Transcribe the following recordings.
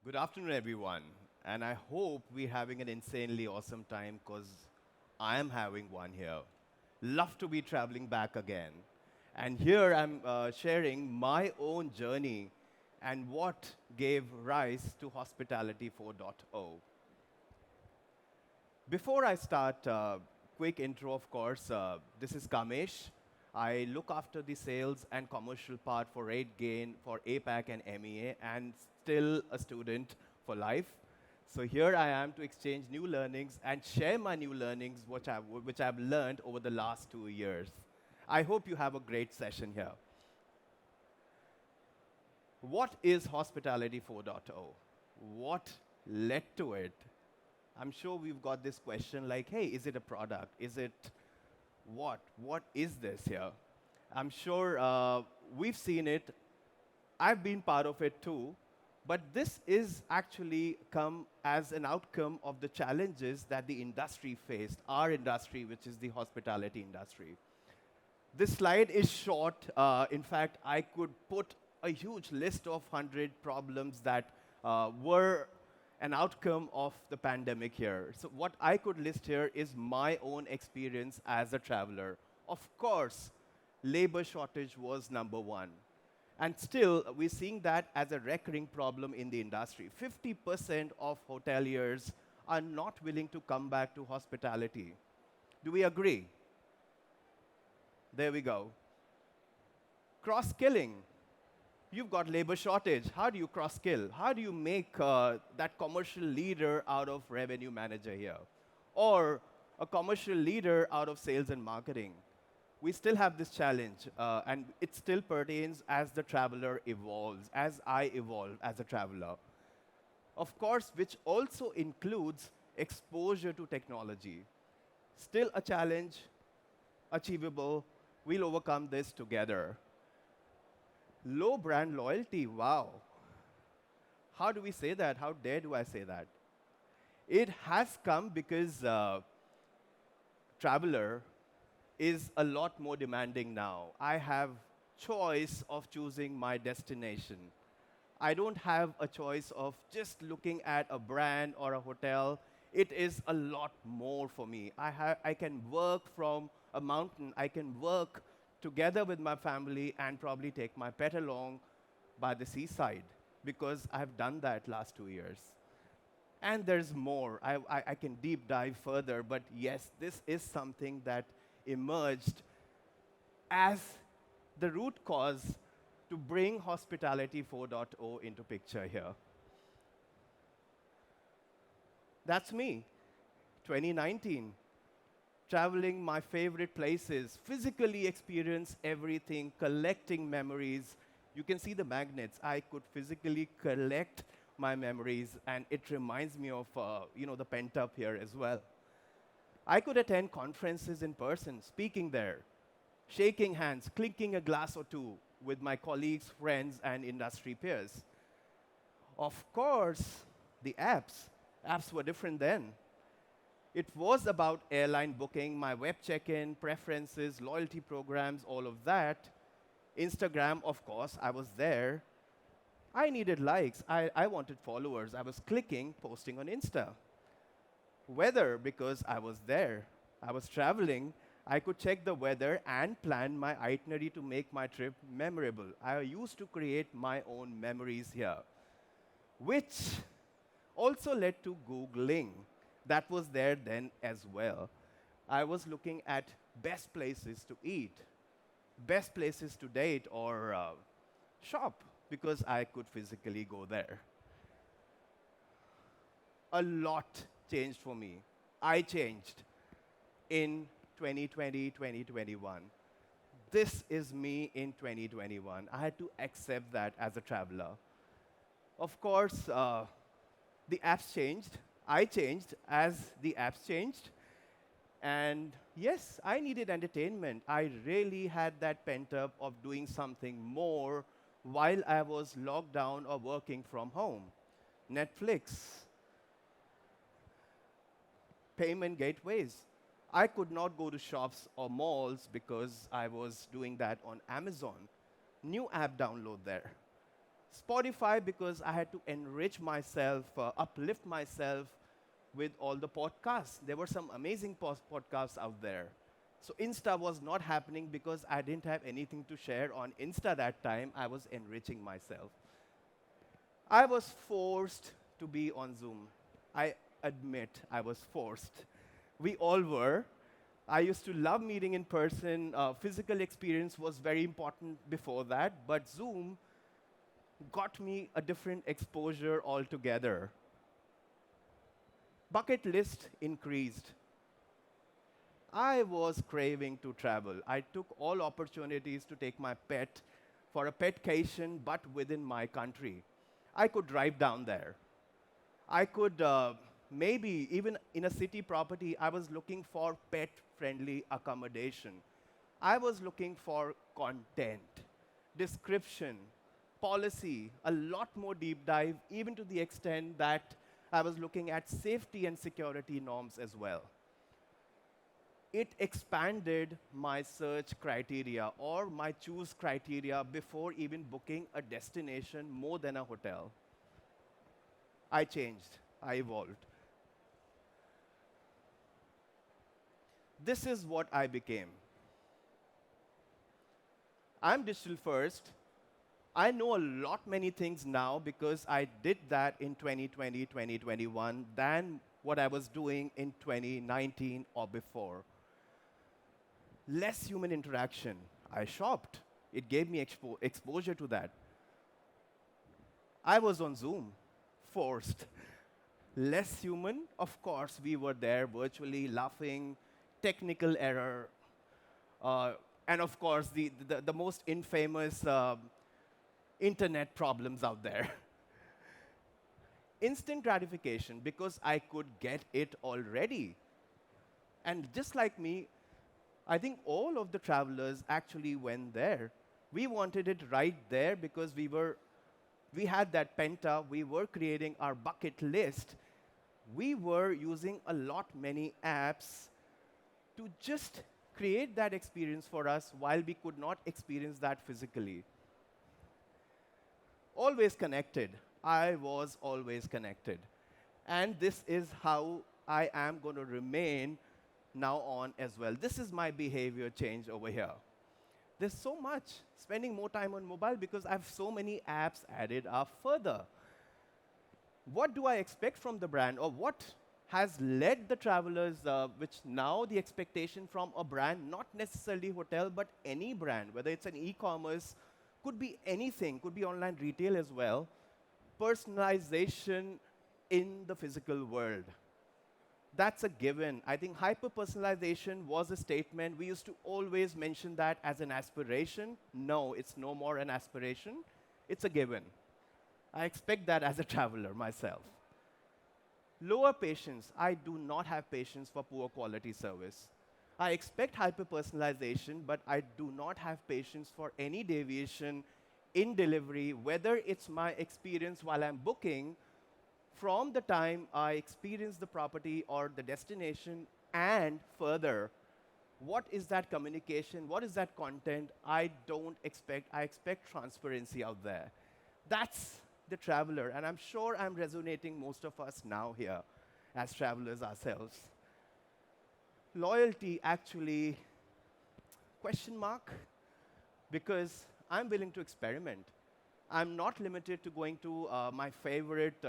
Good afternoon, everyone. And I hope we're having an insanely awesome time because I am having one here. Love to be traveling back again. And here I'm sharing my own journey and what gave rise to Hospitality 4.0. Before I start, quick intro, of course. This is Kamesh. I look after the sales and commercial part for Rate Gain for APAC and MEA, and still a student for life. So here I am to exchange new learnings and share my new learnings, which I've learned over the last 2 years. I hope you have a great session here. What is Hospitality 4.0? What led to it? I'm sure we've got this question like, hey, is it a product? Is it what? What is this here? I'm sure we've seen it. I've been part of it too. But this is actually come as an outcome of the challenges that the industry faced, our industry, which is the hospitality industry. This slide is short. In fact, I could put a huge list of 100 problems that were an outcome of the pandemic here. So what I could list here is my own experience as a traveler. Of course, labor shortage was number one. And still, we're seeing that as a recurring problem in the industry. 50% of hoteliers are not willing to come back to hospitality. Do we agree? There we go. Cross-skilling. You've got labor shortage. How do you cross-skill? How do you make that commercial leader out of revenue manager here? Or a commercial leader out of sales and marketing? We still have this challenge, and it still pertains as the traveler evolves, as I evolve as a traveler. Of course, which also includes exposure to technology. Still a challenge, achievable. We'll overcome this together. Low brand loyalty, wow. How do we say that? How dare do I say that? It has come because traveler is a lot more demanding now. I have choice of choosing my destination. I don't have a choice of just looking at a brand or a hotel. It is a lot more for me. I can work from a mountain. I can work together with my family and probably take my pet along by the seaside because I've done that last 2 years. And there's more. I can deep dive further, but yes, this is something that emerged as the root cause to bring Hospitality 4.0 into picture here. That's me, 2019, traveling my favorite places, physically experience everything, collecting memories. You can see the magnets. I could physically collect my memories, and it reminds me of the pent up here as well. I could attend conferences in person, speaking there, shaking hands, clinking a glass or two with my colleagues, friends, and industry peers. Of course, the apps. Apps were different then. It was about airline booking, my web check-in, preferences, loyalty programs, all of that. Instagram, of course, I was there. I needed likes. I wanted followers. I was clicking, posting on Insta. Weather, because I was there. I was traveling. I could check the weather and plan my itinerary to make my trip memorable. I used to create my own memories here, which also led to Googling. That was there then as well. I was looking at best places to eat, best places to date or shop, because I could physically go there. A lot changed for me. I changed in 2020, 2021. This is me in 2021. I had to accept that as a traveler. Of course, the apps changed. I changed as the apps changed. And yes, I needed entertainment. I really had that pent up of doing something more while I was locked down or working from home. Netflix, payment gateways. I could not go to shops or malls because I was doing that on Amazon. New app download there. Spotify because I had to enrich myself, uplift myself with all the podcasts. There were some amazing podcasts out there. So Insta was not happening because I didn't have anything to share on Insta that time. I was enriching myself. I was forced to be on Zoom. I admit I was forced. We all were. I used to love meeting in person. Physical experience was very important before that, but Zoom got me a different exposure altogether. Bucket list increased. I was craving to travel. I took all opportunities to take my pet for a petcation, but within my country. I could drive down there. I could maybe even in a city property, I was looking for pet-friendly accommodation. I was looking for content, description, policy, a lot more deep dive, even to the extent that I was looking at safety and security norms as well. It expanded my search criteria or my choose criteria before even booking a destination more than a hotel. I changed, I evolved. This is what I became. I'm digital first. I know a lot many things now because I did that in 2020, 2021 than what I was doing in 2019 or before. Less human interaction. I shopped. It gave me exposure to that. I was on Zoom, forced. Less human, of course, we were there virtually laughing, technical error, and of course, the most infamous internet problems out there. Instant gratification because I could get it already. And just like me, I think all of the travelers actually went there. We wanted it right there because we had that pent-up, we were creating our bucket list. We were using a lot many apps to just create that experience for us while we could not experience that physically. Always connected. I was always connected. And this is how I am going to remain now on as well. This is my behavior change over here. There's so much spending more time on mobile because I have so many apps added up further. What do I expect from the brand, or what has led the travelers, which now the expectation from a brand, not necessarily hotel, but any brand, whether it's an e-commerce, could be anything, could be online retail as well, personalization in the physical world. That's a given. I think hyper-personalization was a statement. We used to always mention that as an aspiration. No, it's no more an aspiration. It's a given. I expect that as a traveler myself. Lower patience. I do not have patience for poor quality service. I expect hyper-personalization, but I do not have patience for any deviation in delivery, whether it's my experience while I'm booking, from the time I experience the property or the destination, and further, what is that communication? What is that content? I don't expect. I expect transparency out there. That's the traveler, and I'm sure I'm resonating most of us now here as travelers ourselves. Loyalty, actually, question mark, because I'm willing to experiment. I'm not limited to going to my favorite,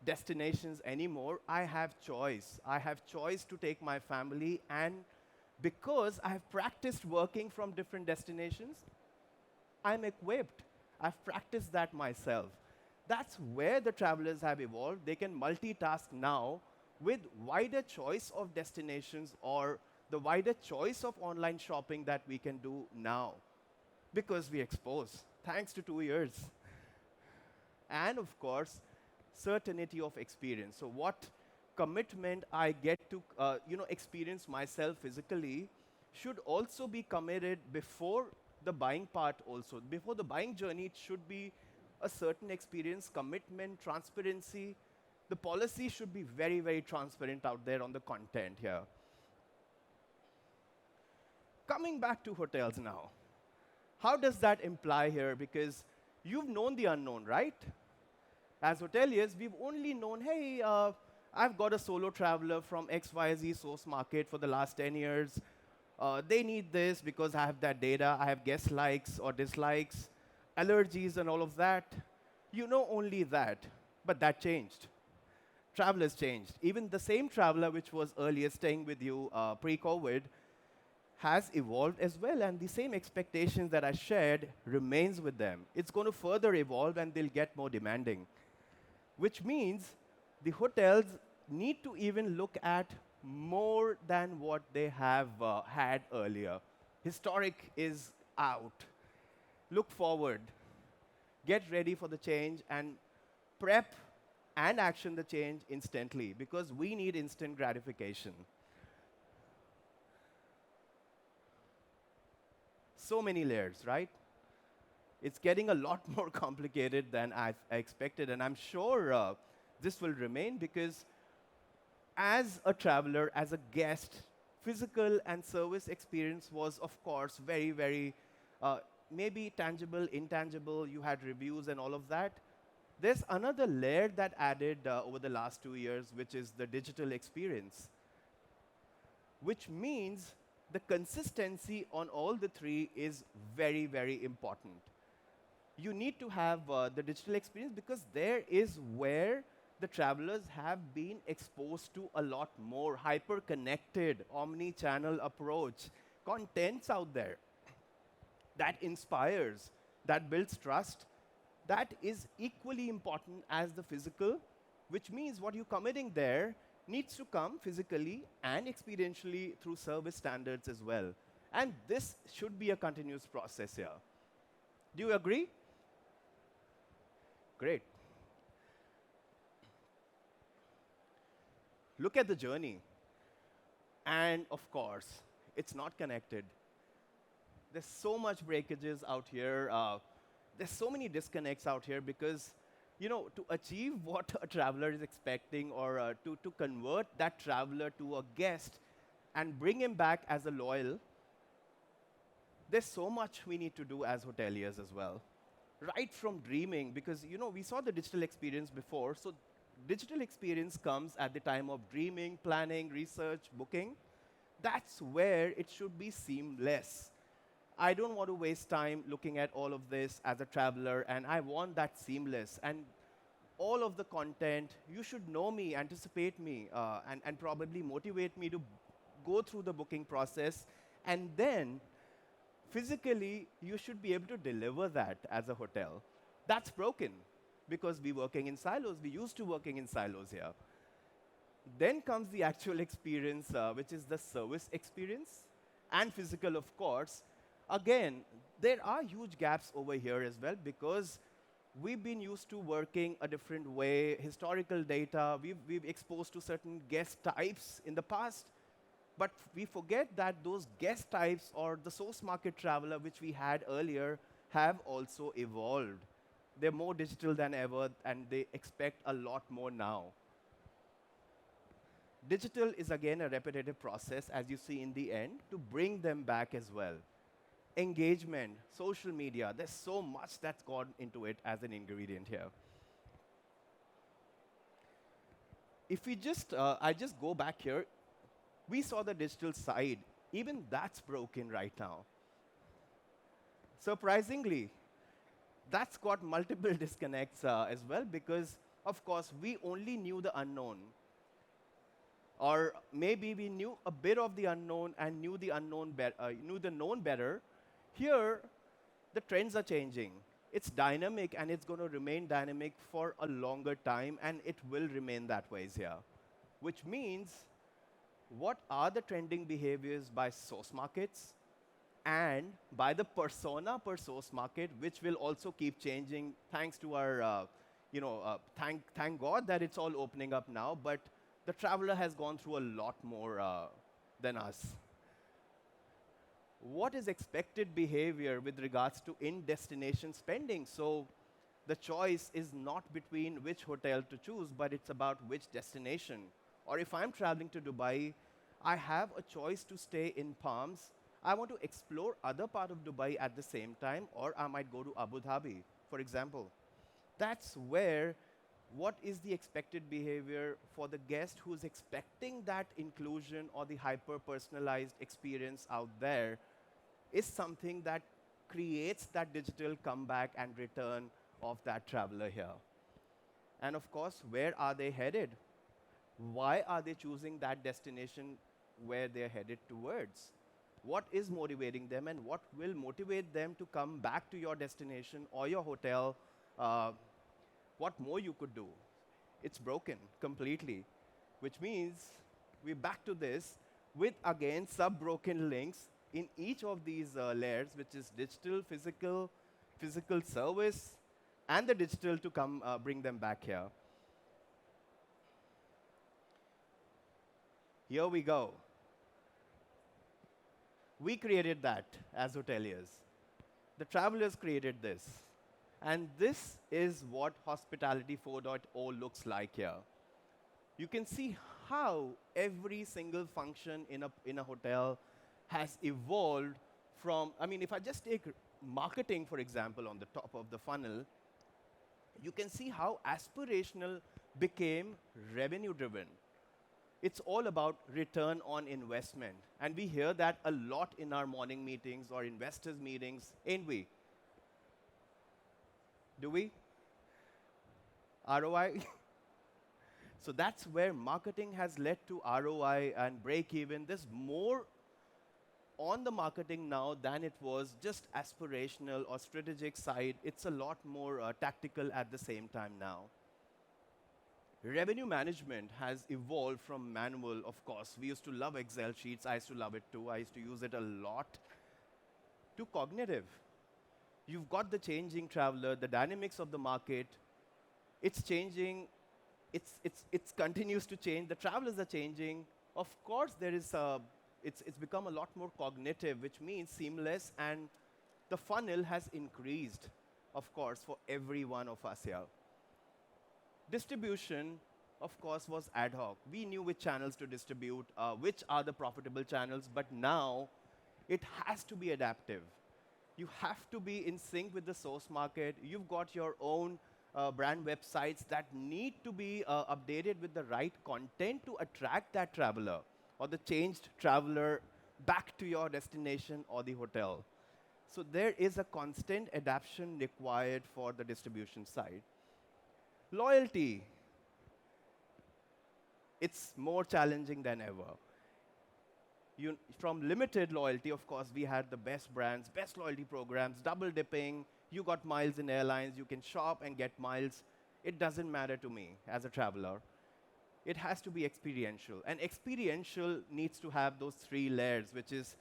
destinations anymore. I have choice. I have choice to take my family, and because I have practiced working from different destinations, I'm equipped. I've practiced that myself. That's where the travelers have evolved. They can multitask now with wider choice of destinations or the wider choice of online shopping that we can do now because we expose, thanks to 2 years. And of course, certainty of experience. So what commitment I get to experience myself physically should also be committed before the buying part also. Before the buying journey, it should be a certain experience, commitment, transparency. The policy should be very, very transparent out there on the content here. Coming back to hotels now. How does that imply here? Because You've known the unknown, right? As hoteliers, we've only known, hey, I've got a solo traveler from XYZ source market for the last 10 years. They need this because I have that data. I have guest likes or dislikes, allergies, and all of that. You know only that. But that changed. Travelers changed. Even the same traveler which was earlier staying with you pre-COVID has evolved as well, and the same expectations that I shared remains with them. It's going to further evolve, and they'll get more demanding, which means the hotels need to even look at more than what they have had earlier. Historic is out. Look forward. Get ready for the change and prep and action the change instantly because we need instant gratification. So many layers, right? It's getting a lot more complicated than I expected, and I'm sure this will remain because as a traveler, as a guest, physical and service experience was, of course, very, very maybe tangible, intangible. You had reviews and all of that. There's another layer that added over the last 2 years, which is the digital experience, which means the consistency on all the three is very, very important. You need to have the digital experience because there is where the travelers have been exposed to a lot more hyper-connected, omni-channel approach. Contents out there that inspires, that builds trust, that is equally important as the physical, which means what you're committing there needs to come physically and experientially through service standards as well. And this should be a continuous process here. Do you agree? Great. Look at the journey. And of course, it's not connected. There's so much breakages out here. There's so many disconnects out here because, to achieve what a traveler is expecting or to convert that traveler to a guest and bring him back as a loyal, there's so much we need to do as hoteliers as well. Right from dreaming, because, we saw the digital experience before, so digital experience comes at the time of dreaming, planning, research, booking. That's where it should be seamless. I don't want to waste time looking at all of this as a traveler, and I want that seamless. And all of the content, you should know me, anticipate me, and probably motivate me to go through the booking process. And then, physically, you should be able to deliver that as a hotel. That's broken because we're working in silos. We're used to working in silos here. Then comes the actual experience, which is the service experience, and physical, of course. Again, there are huge gaps over here as well because we've been used to working a different way, historical data, we've exposed to certain guest types in the past, but we forget that those guest types or the source market traveler which we had earlier have also evolved. They're more digital than ever, and they expect a lot more now. Digital is again a repetitive process, as you see in the end, to bring them back as well. Engagement, social media, there's so much that's gone into it as an ingredient here. If we I just go back here, we saw the digital side. Even that's broken right now. Surprisingly, that's got multiple disconnects as well because, of course, we only knew the unknown. Or maybe we knew a bit of the unknown and knew the known better. Here, the trends are changing. It's dynamic, and it's going to remain dynamic for a longer time, and it will remain that way here. Which means, what are the trending behaviors by source markets and by the persona per source market, which will also keep changing thanks to our, thank God that it's all opening up now, but the traveler has gone through a lot more than us. What is expected behavior with regards to in-destination spending? So the choice is not between which hotel to choose, but it's about which destination. Or if I'm traveling to Dubai, I have a choice to stay in Palms I want to explore other part of Dubai at the same time, or I might go to Abu Dhabi, for example. That's where what is the expected behavior for the guest who's expecting that inclusion or the hyper-personalized experience out there is something that creates that digital comeback and return of that traveler here. And of course, where are they headed? Why are they choosing that destination where they're headed towards? What is motivating them and what will motivate them to come back to your destination or your hotel? Uh, what more you could do? It's broken completely, which means we're back to this with again sub-broken links in each of these layers, which is digital, physical service, and the digital to come bring them back here. Here we go. We created that as hoteliers. The travelers created this. And this is what Hospitality 4.0 looks like here. You can see how every single function in a hotel has evolved from, I mean, if I just take marketing, for example, on the top of the funnel, you can see how aspirational became revenue driven. It's all about return on investment. And we hear that a lot in our morning meetings or investors meetings, ain't we? Do we? ROI? So that's where marketing has led to ROI and break even. There's more on the marketing now than it was just aspirational or strategic side. It's a lot more tactical at the same time now. Revenue management has evolved from manual, of course. We used to love Excel sheets. I used to love it too. I used to use it a lot. To cognitive. You've got the changing traveler, the dynamics of the market. It's changing. It's continues to change. The travelers are changing. Of course, it's become a lot more cognitive, which means seamless, and the funnel has increased, of course, for every one of us here. Distribution, of course, was ad hoc. We knew which channels to distribute, which are the profitable channels, but now it has to be adaptive. You have to be in sync with the source market. You've got your own brand websites that need to be updated with the right content to attract that traveler or the changed traveler back to your destination or the hotel. So there is a constant adaptation required for the distribution side. Loyalty, it's more challenging than ever. From limited loyalty, of course, we had the best brands, best loyalty programs, double dipping. You got miles in airlines, you can shop and get miles. It doesn't matter to me as a traveler. It has to be experiential. And experiential needs to have those three layers, which is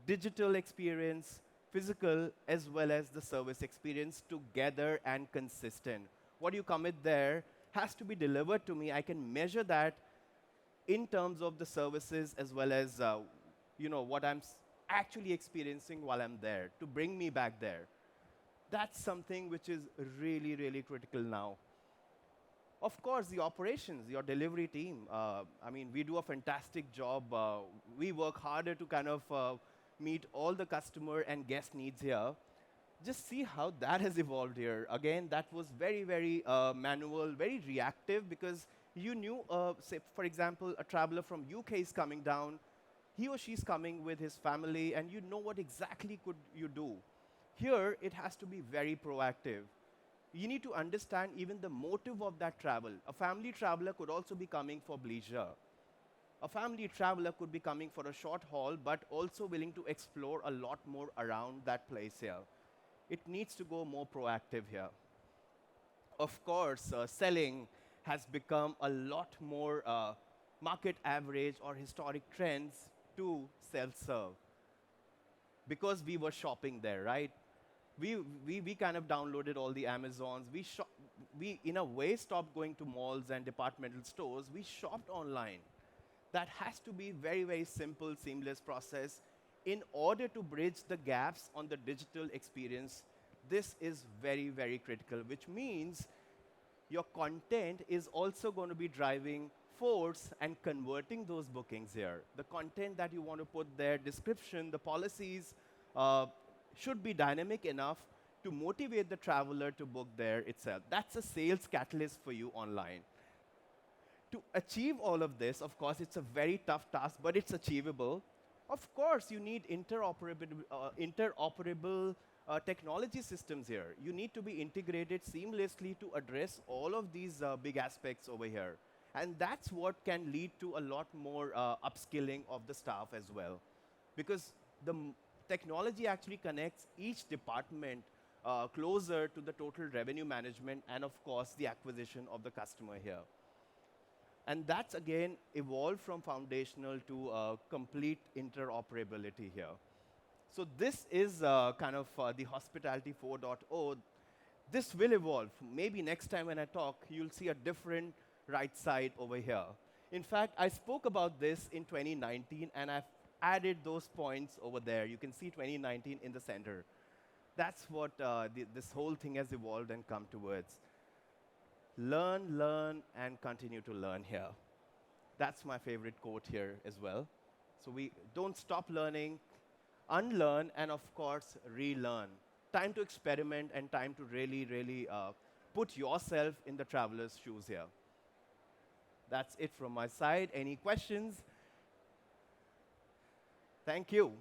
digital experience, physical, as well as the service experience together and consistent. What you commit there has to be delivered to me. I can measure that in terms of the services as well as what I'm actually experiencing while I'm there to bring me back there. That's something which is really, really critical now. Of course, the operations, your delivery team. I mean, we do a fantastic job. We work harder to kind of meet all the customer and guest needs here. Just see how that has evolved here. Again, that was very, very manual, very reactive, because you knew, say, for example, a traveler from UK is coming down. He or she's coming with his family, and you know what exactly could you do. Here, it has to be very proactive. You need to understand even the motive of that travel. A family traveler could also be coming for leisure. A family traveler could be coming for a short haul, but also willing to explore a lot more around that place here. It needs to go more proactive here. Of course, selling has become a lot more market average or historic trends to self-serve. Because we were shopping there, right? We kind of downloaded all the Amazons. We, in a way, stopped going to malls and departmental stores. We shopped online. That has to be very, very simple, seamless process in order to bridge the gaps on the digital experience. This is very, very critical, which means your content is also going to be driving force and converting those bookings here. The content that you want to put there, description, the policies uh, should be dynamic enough to motivate the traveler to book there itself. That's a sales catalyst for you online. To achieve all of this, of course, it's a very tough task, but it's achievable. Of course, you need interoperable technology systems here. You need to be integrated seamlessly to address all of these big aspects over here. And that's what can lead to a lot more upskilling of the staff as well. Because technology actually connects each department closer to the total revenue management and, of course, the acquisition of the customer here. And that's again evolved from foundational to complete interoperability here. So this is kind of the Hospitality 4.0. This will evolve. Maybe next time when I talk, you'll see a different right side over here. In fact, I spoke about this in 2019, and I've added those points over there. You can see 2019 in the center. That's what this whole thing has evolved and come towards. Learn, learn, and continue to learn here. That's my favorite quote here as well. So we don't stop learning, unlearn, and of course, relearn. Time to experiment and time to really, really put yourself in the traveler's shoes here. That's it from my side. Any questions? Thank you.